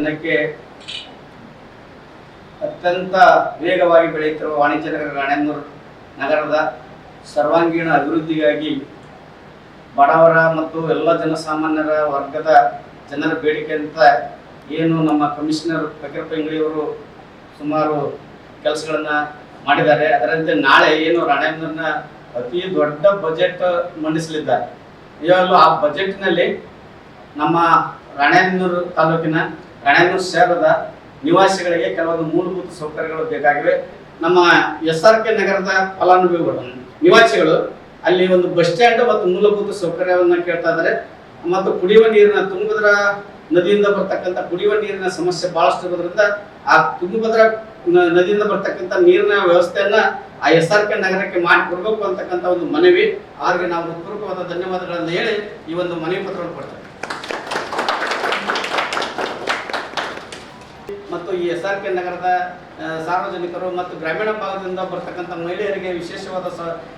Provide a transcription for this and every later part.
ಜನಕ್ಕೆ ಅತ್ಯಂತ ವೇಗವಾಗಿ ಬೆಳೆಯುತ್ತಿರುವ ವಾಣಿಜ್ಯ ನಗರ ರಾಣೆಬೆನ್ನೂರು ನಗರದ ಸರ್ವಾಂಗೀಣ ಅಭಿವೃದ್ಧಿಗಾಗಿ ಬಡವರ ಮತ್ತು ಎಲ್ಲ ಜನಸಾಮಾನ್ಯರ ವರ್ಗದ ಜನರ ಬೇಡಿಕೆ ಅಂತ ಏನು ನಮ್ಮ ಕಮಿಷನರ್ ಫಕೀರಪ್ಪ ಇಂಗಳಿಯವರು ಸುಮಾರು ಕೆಲಸಗಳನ್ನು ಮಾಡಿದ್ದಾರೆ. ಅದರಂತೆ ನಾಳೆ ಏನು ರಾಣೆಬೆನ್ನೂರಿನ ಅತಿ ದೊಡ್ಡ ಬಜೆಟ್ ಮಂಡಿಸಲಿದ್ದಾರೆ. ನಿಜವಾಗ್ಲೂ ಆ ಬಜೆಟ್ನಲ್ಲಿ ನಮ್ಮ ರಾಣೆಬೆನ್ನೂರು ತಾಲೂಕಿನ ರಾಣೆಬೆನ್ನೂರು ಶಹರದ ನಿವಾಸಿಗಳಿಗೆ ಕೆಲವೊಂದು ಮೂಲಭೂತ ಸೌಕರ್ಯಗಳು ಬೇಕಾಗಿವೆ. ನಮ್ಮ SRK ನಗರದ ಫಲಾನುಭವಿಗಳು ನಿವಾಸಿಗಳು ಅಲ್ಲಿ ಒಂದು ಬಸ್ ಸ್ಟ್ಯಾಂಡ್ ಮತ್ತು ಮೂಲಭೂತ ಸೌಕರ್ಯವನ್ನು ಕೇಳ್ತಾ ಇದ್ದಾರೆ. ಮತ್ತು ಕುಡಿಯುವ ನೀರಿನ ತುಂಗಭದ್ರಾ ನದಿಯಿಂದ ಬರ್ತಕ್ಕಂಥ ಕುಡಿಯುವ ನೀರಿನ ಸಮಸ್ಯೆ ಬಹಳಷ್ಟು ಇರೋದ್ರಿಂದ ಆ ತುಂಗಭದ್ರಾ ನದಿಯಿಂದ ಬರ್ತಕ್ಕಂಥ ನೀರಿನ ವ್ಯವಸ್ಥೆಯನ್ನ ಆ SRK ನಗರಕ್ಕೆ ಮಾಡಿಕೊಡ್ಬೇಕು ಅಂತಕ್ಕಂಥ ಒಂದು ಮನವಿ. ಅವ್ರಿಗೆ ನಾವು ಹೃತ್ಪೂರ್ವಕವಾದ ಧನ್ಯವಾದಗಳನ್ನು ಹೇಳಿ ಈ ಒಂದು ಮನವಿ ಪತ್ರವನ್ನು ಕೊಡ್ತೇವೆ. ಮತ್ತು ಈ SRK ನಗರದ ಸಾರ್ವಜನಿಕರು ಮತ್ತು ಗ್ರಾಮೀಣ ಭಾಗದಿಂದ ಬರ್ತಕ್ಕಂಥ ಮಹಿಳೆಯರಿಗೆ ವಿಶೇಷವಾದ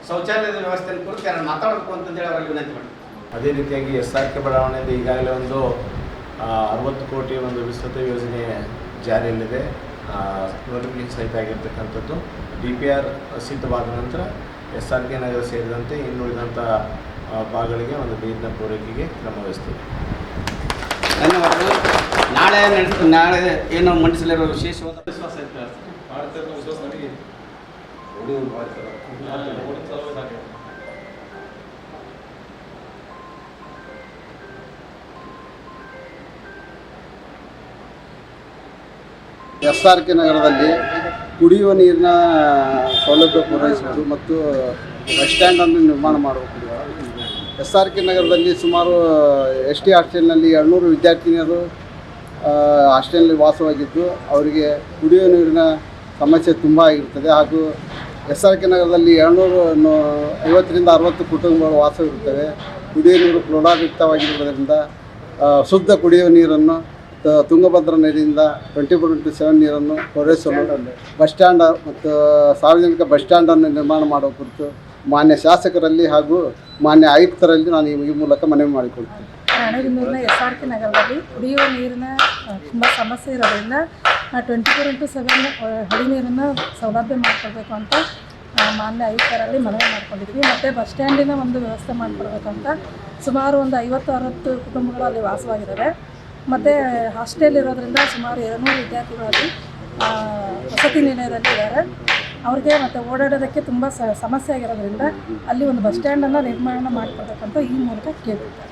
ಶೌಚಾಲಯದ ವ್ಯವಸ್ಥೆಯನ್ನು ಕುರಿತು ಯಾರು ಮಾತಾಡಬೇಕು ಅಂತಂದೇಳಿ ಅವರಿಗೆ ವಿನಂತಿ ಮಾಡಿ. ಅದೇ ರೀತಿಯಾಗಿ SRK ಬಡಾವಣೆಯಲ್ಲಿ ಈಗಾಗಲೇ ಒಂದು 60 ಕೋಟಿ ಒಂದು ವಿಸ್ತೃತ ಯೋಜನೆ ಜಾರಿಯಲ್ಲಿದೆ. ನೋಟಿಫಿಕೇಶನ್ ಸಹಿತ ಆಗಿರ್ತಕ್ಕಂಥದ್ದು. DPR ಸಿದ್ಧವಾದ ನಂತರ SRK ನಗರ ಸೇರಿದಂತೆ ಇನ್ನುಳಿದಂಥ ಭಾಗಗಳಿಗೆ ಒಂದು ನೀರಿನ ಪೂರೈಕೆಗೆ ಕ್ರಮ ವಹಿಸ್ತೀವಿ. ಧನ್ಯವಾದಗಳು. ನಾಳೆ ಏನು ಮಂಡಿಸಲಿರುವ ವಿಶೇಷವಾದ ವಿಶ್ವಾಸ ಐತೆ ಮಾಡ್ತಾರೆ. ವಿಶ್ವಾಸ ನನಗೆ SRK ನಗರದಲ್ಲಿ ಕುಡಿಯುವ ನೀರಿನ ಸೌಲಭ್ಯ ಪೂರೈಸುವುದು ಮತ್ತು ಬಸ್ ಸ್ಟ್ಯಾಂಡನ್ನು ನಿರ್ಮಾಣ ಮಾಡಬೇಕು. SRK ನಗರದಲ್ಲಿ ಸುಮಾರು ST ಹಾಸ್ಟೆಲ್ನಲ್ಲಿ 200 ವಿದ್ಯಾರ್ಥಿನಿಯರು ಹಾಸ್ಟೆಲ್ನಲ್ಲಿ ವಾಸವಾಗಿದ್ದು ಅವರಿಗೆ ಕುಡಿಯುವ ನೀರಿನ ಸಮಸ್ಯೆ ತುಂಬ ಆಗಿರುತ್ತದೆ. ಹಾಗೂ SRK ನಗರದಲ್ಲಿ 250ರಿಂದ 60 ಕುಟುಂಬಗಳು ವಾಸವಿರುತ್ತವೆ. ಕುಡಿಯುವ ನೀರು ಕ್ಲೋರಾಯುಕ್ತವಾಗಿರುವುದರಿಂದ ಶುದ್ಧ ಕುಡಿಯುವ ನೀರನ್ನು ತುಂಗಭದ್ರಾ ನದಿಯಿಂದ 24/7 ನೀರನ್ನು ಪೂರೈಸಲು ಬಸ್ ಸ್ಟ್ಯಾಂಡ್ ಮತ್ತು ಸಾರ್ವಜನಿಕ ಬಸ್ ಸ್ಟ್ಯಾಂಡನ್ನು ನಿರ್ಮಾಣ ಮಾಡುವ ಕುರಿತು ಮಾನ್ಯ ಶಾಸಕರಲ್ಲಿ ಹಾಗೂ ಮಾನ್ಯ ಆಯುಕ್ತರಲ್ಲಿ ನಾನು ಈ ಮೂಲಕ ಮನವಿ ಮಾಡಿಕೊಳ್ತೀನಿ. ರಾಣೆಬೆನ್ನೂರಿನ SRK ನಗರದಲ್ಲಿ ಕುಡಿಯುವ ನೀರಿನ ತುಂಬ ಸಮಸ್ಯೆ ಇರೋದ್ರಿಂದ 24/7 ಹಳಿ ನೀರನ್ನು ಸೌಲಭ್ಯ ಮಾಡಿಕೊಡ್ಬೇಕು ಅಂತ ಮಾನ್ಯ ಆಯುಕ್ತರಲ್ಲಿ ಮನವಿ ಮಾಡ್ಕೊಂಡಿದ್ವಿ. ಮತ್ತು ಬಸ್ ಸ್ಟ್ಯಾಂಡಿನ ಒಂದು ವ್ಯವಸ್ಥೆ ಮಾಡಿಕೊಡ್ಬೇಕಂತ ಸುಮಾರು ಒಂದು 50-60 ಕುಟುಂಬಗಳು ಅಲ್ಲಿ ವಾಸವಾಗಿದ್ದಾವೆ. ಮತ್ತು ಹಾಸ್ಟೆಲ್ ಇರೋದ್ರಿಂದ ಸುಮಾರು 200 ವಿದ್ಯಾರ್ಥಿಗಳಲ್ಲಿ ವಸತಿ ನಿಲಯದಲ್ಲಿ ಇದ್ದಾರೆ. ಅವ್ರಿಗೆ ಮತ್ತು ಓಡಾಡೋದಕ್ಕೆ ತುಂಬ ಸಮಸ್ಯೆ ಆಗಿರೋದ್ರಿಂದ ಅಲ್ಲಿ ಒಂದು ಬಸ್ ಸ್ಟ್ಯಾಂಡನ್ನು ನಿರ್ಮಾಣ ಮಾಡಿಕೊಡ್ಬೇಕಂತ ಈ ಮೂಲಕ ಕೇಳ್ತಾರೆ.